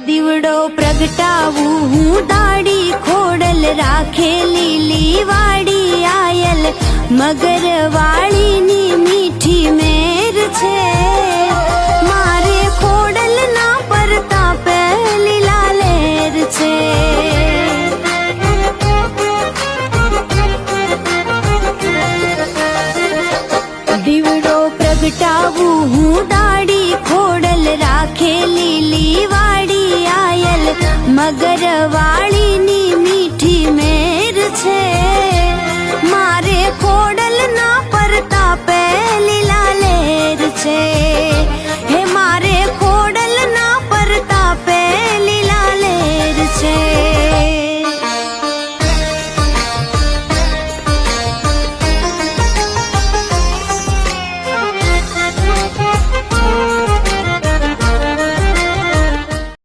દીવડો પ્રગટાવું હું દાડી ખોડલ રાખે લીલી વાડી આયલ મગર વાળીની મીઠી મેર છે મારે ખોડલ ના પરતા પહેલી લાલેર છે દીવડો પ્રગટાવું હું દાડી ખોડલ રાખે લીલી વાડી